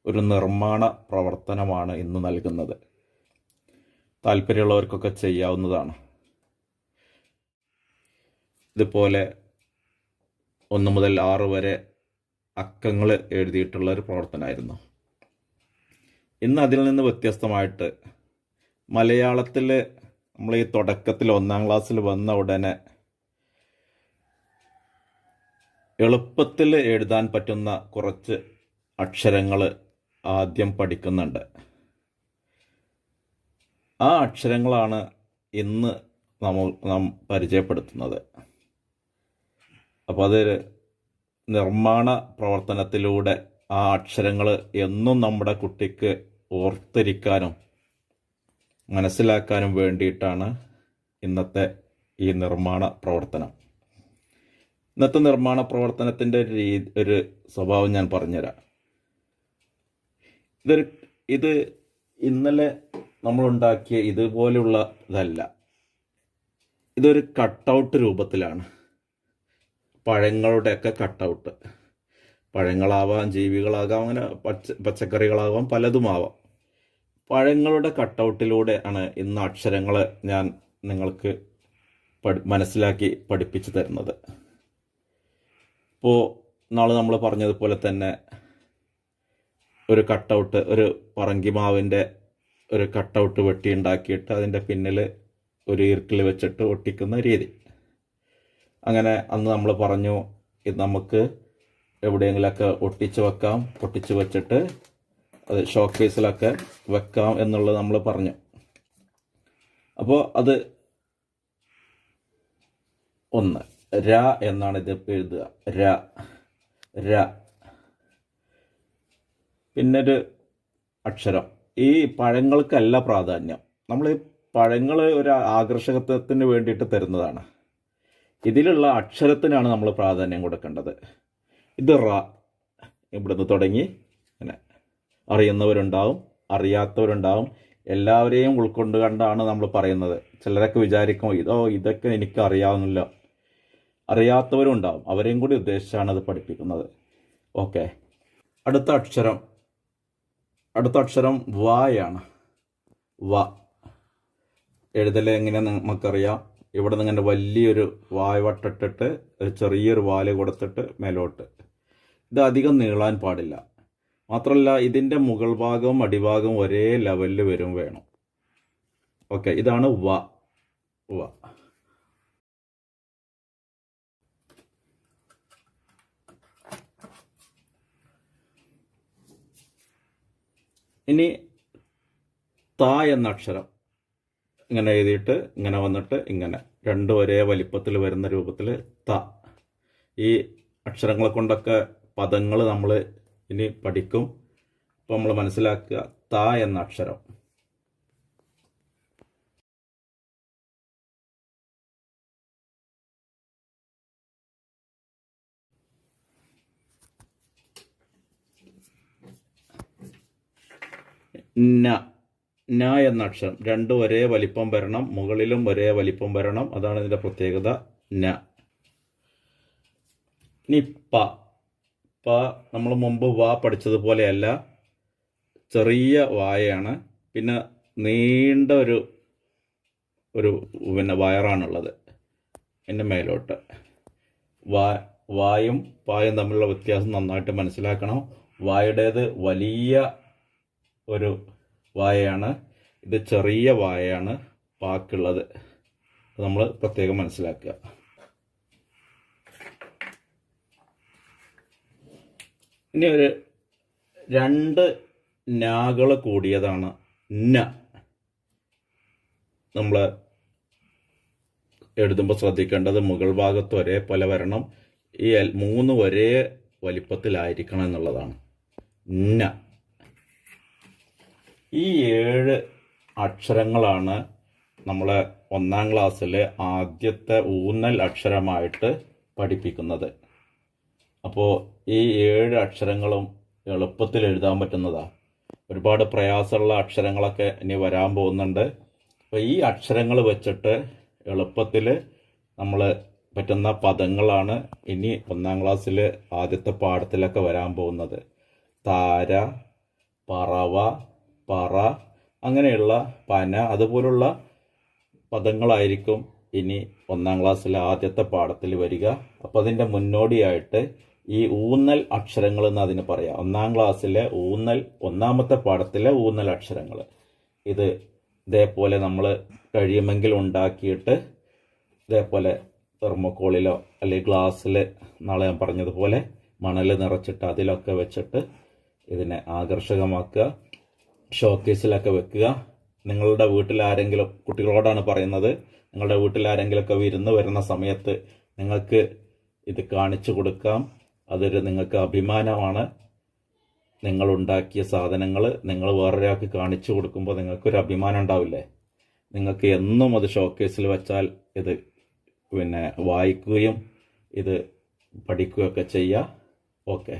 ഒരു നിർമ്മാണ പ്രവർത്തനമാണ് ഇന്ന് നൽകുന്നത്. താല്പര്യമുള്ളവർക്കൊക്കെ ചെയ്യാവുന്നതാണ്. ഇതുപോലെ 1 മുതൽ 6 വരെ അക്കങ്ങൾ എഴുതിയിട്ടുള്ള ഒരു പ്രവർത്തനമായിരുന്നു. ഇന്ന് അതിൽ നിന്ന് വ്യത്യസ്തമായിട്ട് മലയാളത്തിൽ നമ്മൾ ഈ തുടക്കത്തിൽ 1-ാം ക്ലാസ്സിൽ വന്ന ഉടനെ എളുപ്പത്തിൽ എഴുതാൻ പറ്റുന്ന കുറച്ച് അക്ഷരങ്ങൾ ആദ്യം പഠിക്കുന്നുണ്ട്. ആ അക്ഷരങ്ങളാണ് ഇന്ന് നാം പരിചയപ്പെടുത്തുന്നത്. അപ്പോൾ അത് നിർമ്മാണ പ്രവർത്തനത്തിലൂടെ ആ അക്ഷരങ്ങൾ എന്നും നമ്മുടെ കുട്ടിക്ക് ഓർത്തിരിക്കാനും മനസ്സിലാക്കാനും വേണ്ടിയിട്ടാണ് ഇന്നത്തെ ഈ നിർമ്മാണ പ്രവർത്തനം. ഇന്നത്തെ നിർമ്മാണ പ്രവർത്തനത്തിൻ്റെ ഒരു സ്വഭാവം ഞാൻ പറഞ്ഞുതരാം. ഇത് ഇന്നലെ നമ്മളുണ്ടാക്കിയ ഇതുപോലുള്ള ഇതല്ല. ഇതൊരു കട്ടൗട്ട് രൂപത്തിലാണ്. പഴങ്ങളുടെയൊക്കെ കട്ടൗട്ട്. പഴങ്ങളാവാം, ജീവികളാകാം, അങ്ങനെ പച്ചക്കറികളാവാം, പലതുമാവാം. പഴങ്ങളുടെ കട്ടൗട്ടിലൂടെ ആണ് ഇന്ന് അക്ഷരങ്ങൾ ഞാൻ നിങ്ങൾക്ക് മനസ്സിലാക്കി പഠിപ്പിച്ചു തരുന്നത്. ഇപ്പോൾ നാളെ നമ്മൾ പറഞ്ഞതുപോലെ തന്നെ ഒരു കട്ടൗട്ട്, ഒരു പറങ്കിമാവിൻ്റെ ഒരു കട്ടൗട്ട് വെട്ടി ഉണ്ടാക്കിയിട്ട് അതിൻ്റെ പിന്നിൽ ഒരു ഈർക്കിൽ വെച്ചിട്ട് ഒട്ടിക്കുന്ന രീതി. അങ്ങനെ അന്ന് നമ്മൾ പറഞ്ഞു, ഇത് നമുക്ക് എവിടെയെങ്കിലൊക്കെ ഒട്ടിച്ച് വെച്ചിട്ട് അത് ഷോക്കേസിലൊക്കെ വെക്കാം എന്നുള്ളത് നമ്മൾ പറഞ്ഞു. അപ്പോൾ അത് 1 ര എന്നാണ് ഇത് എഴുതുക. ര. പിന്നൊരു അക്ഷരം. ഈ പഴങ്ങൾക്കല്ല പ്രാധാന്യം. നമ്മൾ ഈ പഴങ്ങൾ ഒരു ആകർഷകത്വത്തിന് വേണ്ടിയിട്ട് തരുന്നതാണ്. ഇതിലുള്ള അക്ഷരത്തിനാണ് നമ്മൾ പ്രാധാന്യം കൊടുക്കേണ്ടത്. ഇത് റ. ഇവിടുന്ന് തുടങ്ങി അങ്ങനെ അറിയുന്നവരുണ്ടാവും, അറിയാത്തവരുണ്ടാവും. എല്ലാവരെയും ഉൾക്കൊണ്ട് കണ്ടാണ് നമ്മൾ പറയുന്നത്. ചിലരൊക്കെ വിചാരിക്കും ഇതൊക്കെ എനിക്ക് അറിയാവുന്നില്ല. അറിയാത്തവരും ഉണ്ടാവും. അവരെയും കൂടി ഉദ്ദേശിച്ചാണ് അത് പഠിപ്പിക്കുന്നത്. ഓക്കെ. അടുത്ത അക്ഷരം വായാണ്. വ. എഴുതൽ എങ്ങനെയാണെന്ന് നമുക്കറിയാം. ഇവിടെ നിന്ന് ഇങ്ങനെ വലിയൊരു വായ്വട്ടിട്ടിട്ട് ഒരു ചെറിയൊരു വാല് കൊടുത്തിട്ട് മേലോട്ട്. ഇത് അധികം നീളാൻ പാടില്ല. മാത്രമല്ല ഇതിൻ്റെ മുകൾ ഭാഗവും അടിഭാഗവും ഒരേ ലെവലിൽ വേണം. ഓക്കെ. ഇതാണ് വ. ഇനി ത എന്ന അക്ഷരം ഇങ്ങനെ എഴുതിയിട്ട് ഇങ്ങനെ വന്നിട്ട് ഇങ്ങനെ രണ്ടും ഒരേ വലിപ്പത്തിൽ വരുന്ന രൂപത്തിൽ ത. ഈ അക്ഷരങ്ങളെ കൊണ്ടൊക്കെ പദങ്ങൾ നമ്മൾ ഇനി പഠിക്കും. അപ്പോൾ നമ്മൾ മനസ്സിലാക്കുക, ത എന്ന അക്ഷരം. ന എന്ന അക്ഷരം. രണ്ടും ഒരേ വലിപ്പം വരണം, മുകളിലും ഒരേ വലിപ്പം വരണം. അതാണ് ഇതിൻ്റെ പ്രത്യേകത. ന. ഇനി പ. നമ്മൾ മുമ്പ് വ പഠിച്ചതുപോലെയല്ല, ചെറിയ വായയാണ്. പിന്നെ നീണ്ട ഒരു വയറാണുള്ളത് എൻ്റെ മേലോട്ട്. വായും പായും തമ്മിലുള്ള വ്യത്യാസം നന്നായിട്ട് മനസ്സിലാക്കണം. വായുടേത് വലിയ ഒരു വായയാണ്, ഇത് ചെറിയ വായയാണ് പാക്കുള്ളത്. നമ്മൾ പ്രത്യേകം മനസ്സിലാക്കുക. ഇനി ഒരു 2 നാകൾ കൂടിയതാണ് ന. നമ്മൾ എഴുതുമ്പോൾ ശ്രദ്ധിക്കേണ്ടത് മുകൾ ഭാഗത്ത് ഒരേ പോലെ വരണം. ഈ 3 ഒരേ വലിപ്പത്തിലായിരിക്കണം എന്നുള്ളതാണ്. ന. ഈ 7 അക്ഷരങ്ങളാണ് നമ്മളെ 1-ാം ക്ലാസ്സിലെ ആദ്യത്തെ ഊന്നൽ അക്ഷരമായിട്ട് പഠിപ്പിക്കുന്നത്. അപ്പോൾ ഈ 7 അക്ഷരങ്ങളും എളുപ്പത്തിൽ എഴുതാൻ പറ്റുന്നതാണ്. ഒരുപാട് പ്രയാസമുള്ള അക്ഷരങ്ങളൊക്കെ ഇനി വരാൻ പോകുന്നുണ്ട്. അപ്പോൾ ഈ അക്ഷരങ്ങൾ വെച്ചിട്ട് എളുപ്പത്തിൽ നമ്മൾ പറ്റുന്ന പദങ്ങളാണ് ഇനി 1-ാം ക്ലാസ്സിൽ ആദ്യത്തെ പാഠത്തിലൊക്കെ വരാൻ പോകുന്നത്. താര, പറവ, പറ, അങ്ങനെയുള്ള പന, അതുപോലുള്ള പദങ്ങളായിരിക്കും ഇനി 1-ാം ക്ലാസ്സിലെ ആദ്യത്തെ പാഠത്തിൽ വരിക. അപ്പം അതിൻ്റെ മുന്നോടിയായിട്ട് ഈ ഊന്നൽ അക്ഷരങ്ങൾ എന്ന് അതിന് പറയാം. 1-ാം ക്ലാസ്സിലെ ഊന്നൽ, 1-ാമത്തെ പാഠത്തിലെ ഊന്നൽ അക്ഷരങ്ങൾ. ഇത് ഇതേപോലെ നമ്മൾ കഴിയുമെങ്കിൽ ഉണ്ടാക്കിയിട്ട് ഇതേപോലെ തെർമോക്കോളിലോ അല്ലെങ്കിൽ ഗ്ലാസ്സിൽ നാളെ ഞാൻ പറഞ്ഞതുപോലെ മണൽ നിറച്ചിട്ട് അതിലൊക്കെ വെച്ചിട്ട് ഇതിനെ ആകർഷകമാക്കുക, ഷോക്കേസിലൊക്കെ വെക്കുക. നിങ്ങളുടെ വീട്ടിൽ ആരെങ്കിലും, കുട്ടികളോടാണ് പറയുന്നത്, നിങ്ങളുടെ വീട്ടിൽ ആരെങ്കിലുമൊക്കെ വിരുന്ന് വരുന്ന സമയത്ത് നിങ്ങൾക്ക് ഇത് കാണിച്ചു കൊടുക്കാം. അതൊരു നിങ്ങൾക്ക് അഭിമാനമാണ്. നിങ്ങളുണ്ടാക്കിയ സാധനങ്ങൾ നിങ്ങൾ വേറൊരാൾക്ക് കാണിച്ചു കൊടുക്കുമ്പോൾ നിങ്ങൾക്കൊരു അഭിമാനം ഉണ്ടാവില്ലേ? നിങ്ങൾക്ക് എന്നും അത് ഷോക്കേസിൽ വെച്ചാൽ ഇത് വായിക്കുകയും ഇത് പഠിക്കുകയൊക്കെ ചെയ്യുക. ഓക്കെ.